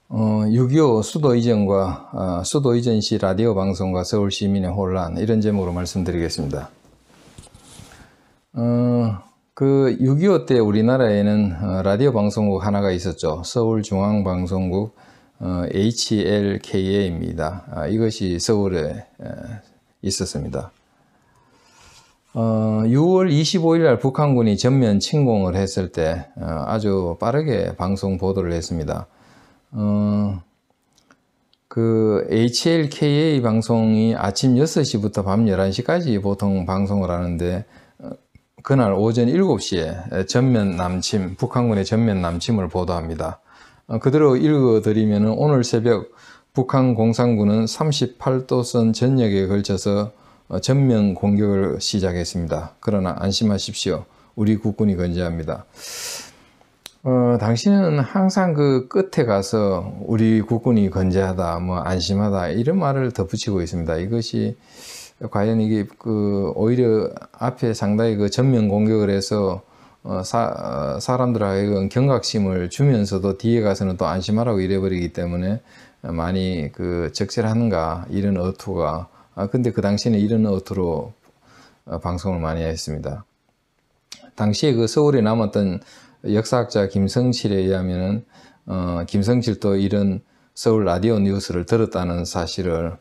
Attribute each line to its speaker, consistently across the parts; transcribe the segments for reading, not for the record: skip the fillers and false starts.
Speaker 1: 6.25 수도 이전과 수도 이전 시 라디오 방송과 서울 시민의 혼란, 이런 제목으로 말씀드리겠습니다. 그 6.25 때 우리나라에는 라디오 방송국 하나가 있었죠. 서울중앙방송국 HLKA입니다. 이것이 서울에 있었습니다. 6월 25일 날 북한군이 전면 침공을 했을 때 아주 빠르게 방송 보도를 했습니다. 그 HLKA 방송이 아침 6시부터 밤 11시까지 보통 방송을 하는데, 그날 오전 7시에 전면 남침, 북한군의 전면 남침을 보도합니다. 그대로 읽어드리면, 오늘 새벽 북한 공산군은 38도선 전역에 걸쳐서 전면 공격을 시작했습니다. 그러나 안심하십시오. 우리 국군이 건재합니다. 당신은 항상 그 끝에 가서 우리 국군이 건재하다, 안심하다, 이런 말을 덧붙이고 있습니다. 이것이 과연 이게 오히려 앞에 상당히 그 전면 공격을 해서 사람들에게 경각심을 주면서도 뒤에 가서는 또 안심하라고 이래버리기 때문에 많이 적절한가, 이런 어투가. 근데 그 당시에는 이런 어투로 방송을 많이 했습니다. 당시에 그 서울에 남았던 역사학자 김성칠에 의하면은 김성칠도 이런 서울 라디오 뉴스를 들었다는 사실을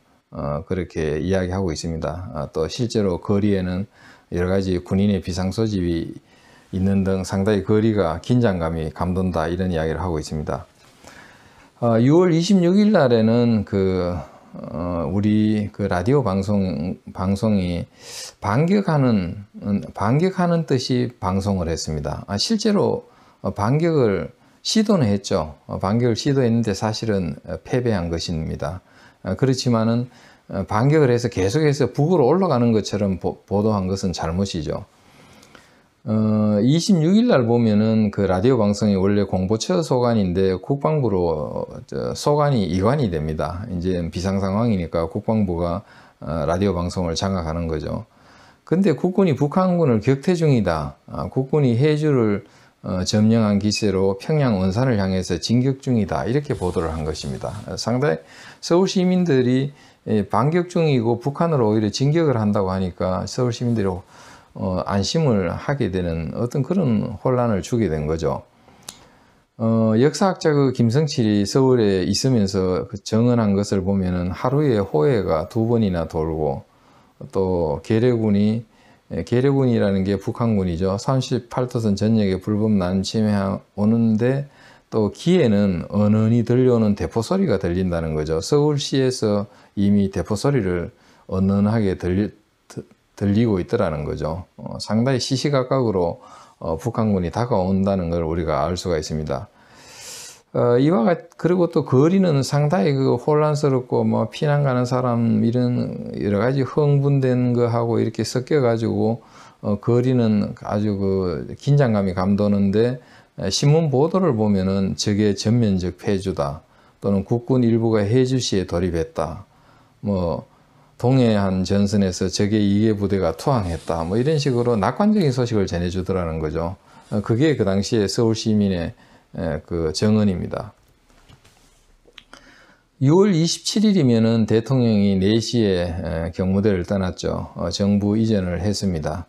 Speaker 1: 그렇게 이야기하고 있습니다. 또 실제로 거리에는 여러 가지 군인의 비상 소집이 있는 등 상당히 거리가 긴장감이 감돈다, 이런 이야기를 하고 있습니다. 6월 26일 날에는 우리 라디오 방송이 반격하는 뜻이 방송을 했습니다. 실제로 반격을 시도는 했죠. 반격을 시도했는데 사실은 패배한 것입니다. 그렇지만은 반격을 해서 계속해서 북으로 올라가는 것처럼 보도한 것은 잘못이죠. 26일 날 보면은 그 라디오 방송이 원래 공보처 소관인데 국방부로 소관이 이관이 됩니다. 이제 비상 상황이니까 국방부가 라디오 방송을 장악하는 거죠. 근데 국군이 북한군을 격퇴 중이다. 국군이 해주를 점령한 기세로 평양 원산을 향해서 진격 중이다. 이렇게 보도를 한 것입니다. 상당히 서울 시민들이 반격 중이고 북한으로 오히려 진격을 한다고 하니까 서울 시민들이 안심을 하게 되는 어떤 그런 혼란을 주게 된 거죠. 역사학자 김성칠이 서울에 있으면서 정언한 것을 보면은 하루에 호해가 2번이나 돌고, 또 계례군이라는 게 북한군이죠. 38도선 전역에 불법 남침해 오는데, 또 귀에는 은은히 들려오는 대포 소리가 들린다는 거죠. 서울시에서 이미 대포 소리를 은은하게 들리고 있더라는 거죠. 상당히 시시각각으로 북한군이 다가온다는 걸 우리가 알 수가 있습니다. 그리고 또 거리는 상당히 혼란스럽고, 피난 가는 사람, 이런 여러 가지 흥분된 거하고 이렇게 섞여가지고, 거리는 아주 긴장감이 감도는데, 신문 보도를 보면은 저게 전면적 패주다, 또는 국군 일부가 해주시에 돌입했다, 동해안 전선에서 적의 2개 부대가 투항했다, 이런 식으로 낙관적인 소식을 전해주더라는 거죠. 그게 그 당시에 서울 시민의 정언입니다. 6월 27일이면은 대통령이 4시에 경무대를 떠났죠. 정부 이전을 했습니다.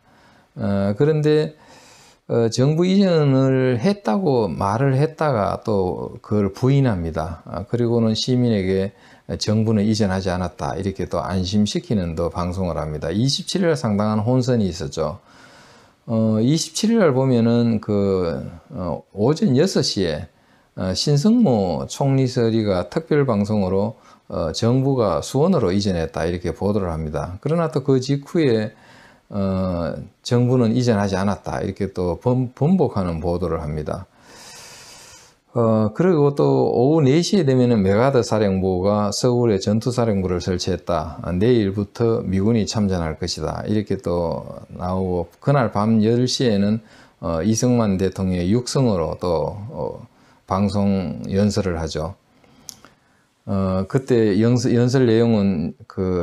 Speaker 1: 그런데 정부 이전을 했다고 말을 했다가 또 그걸 부인합니다. 그리고는 시민에게 정부는 이전하지 않았다, 이렇게 또 안심시키는 또 방송을 합니다. 27일 상당한 혼선이 있었죠. 27일 보면은 오전 6시에 신승무 총리서리가 특별 방송으로 정부가 수원으로 이전했다, 이렇게 보도를 합니다. 그러나 또 그 직후에 정부는 이전하지 않았다, 이렇게 또 번복하는 보도를 합니다. 그리고 또 오후 4시에 되면은 메가더 사령부가 서울에 전투사령부를 설치했다, 내일부터 미군이 참전할 것이다, 이렇게 또 나오고, 그날 밤 10시에는 이승만 대통령의 육성으로 또 방송 연설을 하죠. 그때 연설 내용은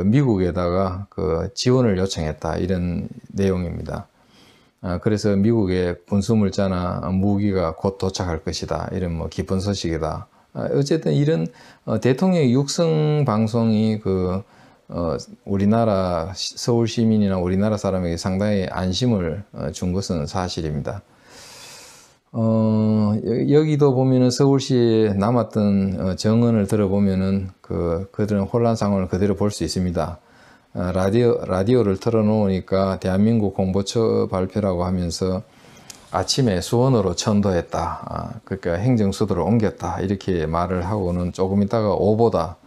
Speaker 1: 미국에다가 지원을 요청했다, 이런 내용입니다. 그래서 미국의 군수물자나 무기가 곧 도착할 것이다, 이런 기쁜 소식이다, 어쨌든 이런 대통령 육성 방송이 우리나라 서울 시민이나 우리나라 사람에게 상당히 안심을 준 것은 사실입니다. 여기도 보면은 서울시에 남았던 정언을 들어보면은 그들은 혼란 상황을 그대로 볼 수 있습니다. 라디오를 틀어놓으니까 대한민국 공보처 발표라고 하면서 아침에 수원으로 천도했다. 그러니까 행정수도를 옮겼다. 이렇게 말을 하고는 조금 있다가 오보다.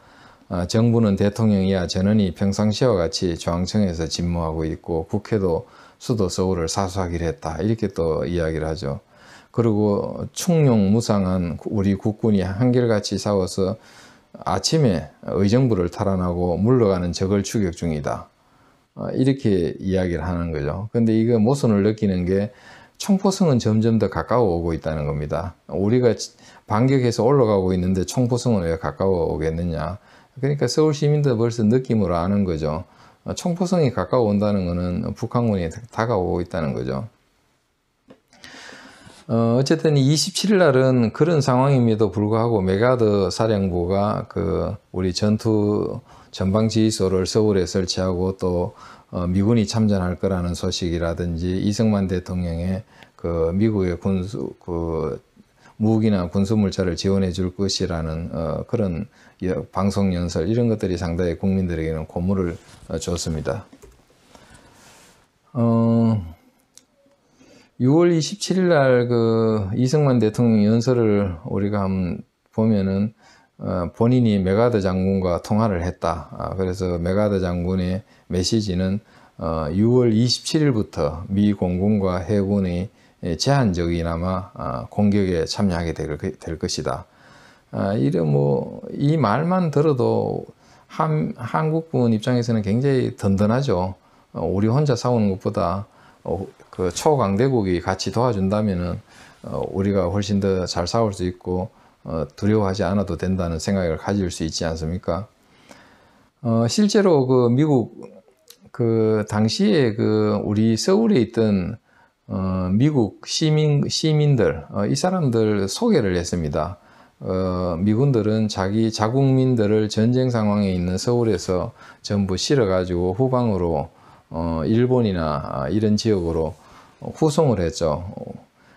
Speaker 1: 정부는 대통령이야 전원이 평상시와 같이 중앙청에서 집무하고 있고 국회도 수도 서울을 사수하기로 했다. 이렇게 또 이야기를 하죠. 그리고 충룡 무상한 우리 국군이 한결같이 싸워서 아침에 의정부를 탈환하고 물러가는 적을 추격 중이다. 이렇게 이야기를 하는 거죠. 근데 이거 모순을 느끼는 게 청포성은 점점 더 가까워 오고 있다는 겁니다. 우리가 반격해서 올라가고 있는데 청포성은 왜 가까워 오겠느냐. 그러니까 서울 시민도 벌써 느낌으로 아는 거죠. 청포성이 가까워 온다는 것은 북한군이 다가오고 있다는 거죠. 어쨌든 27일 날은 그런 상황임에도 불구하고 메가더 사령부가 우리 전투 전방지휘소를 서울에 설치하고 또 미군이 참전할 거라는 소식이라든지 이승만 대통령의 미국의 무기나 군수물자를 지원해 줄 것이라는 그런 방송 연설 이런 것들이 상당히 국민들에게는 고무를 줬습니다. 6월 27일 날 이승만 대통령 연설을 우리가 한번 보면은 본인이 메가더 장군과 통화를 했다. 그래서 메가더 장군의 메시지는 6월 27일부터 미 공군과 해군이 제한적이나마 공격에 참여하게 될 것이다. 이 말만 들어도 한국군 입장에서는 굉장히 든든하죠. 우리 혼자 싸우는 것보다 초강대국이 같이 도와준다면은 우리가 훨씬 더 잘 싸울 수 있고 두려워하지 않아도 된다는 생각을 가질 수 있지 않습니까? 실제로 미국 당시에 우리 서울에 있던 미국 시민들 이 사람들 소개를 했습니다. 미군들은 자기 자국민들을 전쟁 상황에 있는 서울에서 전부 실어가지고 후방으로 일본이나 이런 지역으로 후송을 했죠.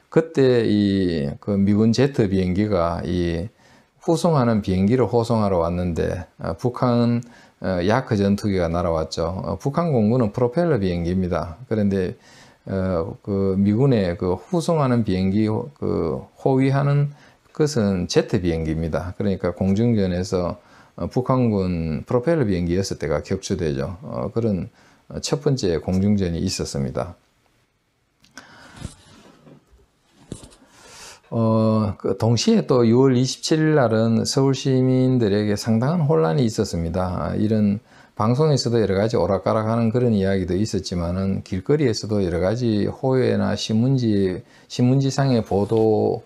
Speaker 1: 그때 미군 제트 비행기가 후송하는 비행기를 호송하러 왔는데 북한은 야크 전투기가 날아왔죠. 북한 공군은 프로펠러 비행기입니다. 그런데 미군의 후송하는 비행기 호위하는 것은 제트 비행기입니다. 그러니까 공중전에서 북한군 프로펠러 비행기 6대가 격추되죠. 그런 첫 번째 공중전이 있었습니다. 동시에 또 6월 27일 날은 서울 시민들에게 상당한 혼란이 있었습니다. 이런 방송에서도 여러 가지 오락가락하는 그런 이야기도 있었지만은 길거리에서도 여러 가지 호외나 신문지상의 보도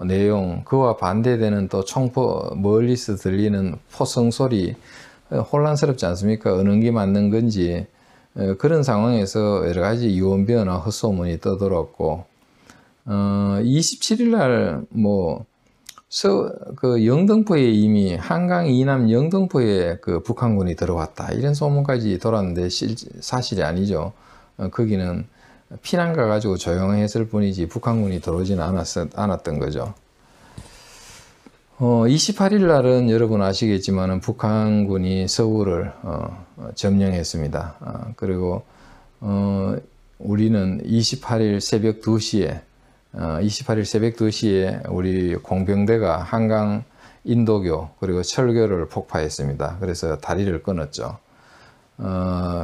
Speaker 1: 내용, 그와 반대되는 또 멀리서 들리는 포성 소리, 혼란스럽지 않습니까? 어느 게 맞는 건지. 그런 상황에서 여러 가지 유언비어나 헛소문이 떠들었고, 27일 날 영등포에 이미 한강 이남 영등포에 북한군이 들어왔다 이런 소문까지 돌았는데 사실이 아니죠. 거기는 피난 가가지고 조용했을 뿐이지 북한군이 들어오지는 않았던 거죠. 28일 날은 여러분 아시겠지만 북한군이 서울을 점령했습니다. 그리고 우리는 28일 새벽 2시에 우리 공병대가 한강 인도교 그리고 철교를 폭파했습니다. 그래서 다리를 끊었죠.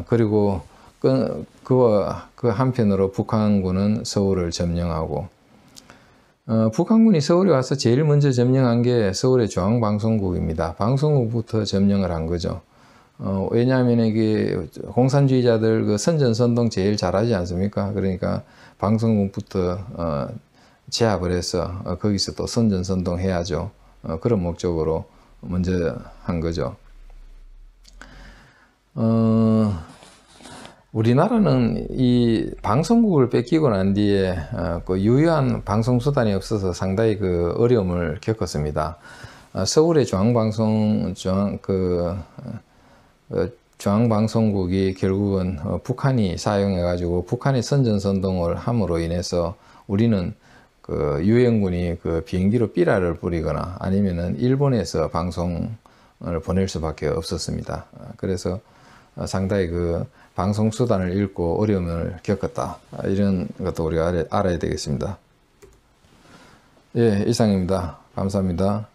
Speaker 1: 그리고 그 한편으로 북한군은 서울을 점령하고 북한군이 서울에 와서 제일 먼저 점령한 게 서울의 중앙방송국입니다. 방송국부터 점령을 한 거죠. 왜냐하면 이게 공산주의자들 선전선동 제일 잘하지 않습니까? 그러니까 방송국부터 제압을 해서 거기서 또 선전선동 해야죠. 그런 목적으로 먼저 한 거죠. 우리나라는 이 방송국을 뺏기고 난 뒤에 유효한 방송수단이 없어서 상당히 어려움을 겪었습니다. 서울의 중앙방송국이 결국은 북한이 사용해가지고 북한이 선전선동을 함으로 인해서 우리는 그 유엔군이 그 비행기로 삐라를 뿌리거나 아니면은 일본에서 방송을 보낼 수밖에 없었습니다. 그래서 상당히 그 방송 수단을 잃고 어려움을 겪었다. 이런 것도 우리가 알아야 되겠습니다. 예, 이상입니다. 감사합니다.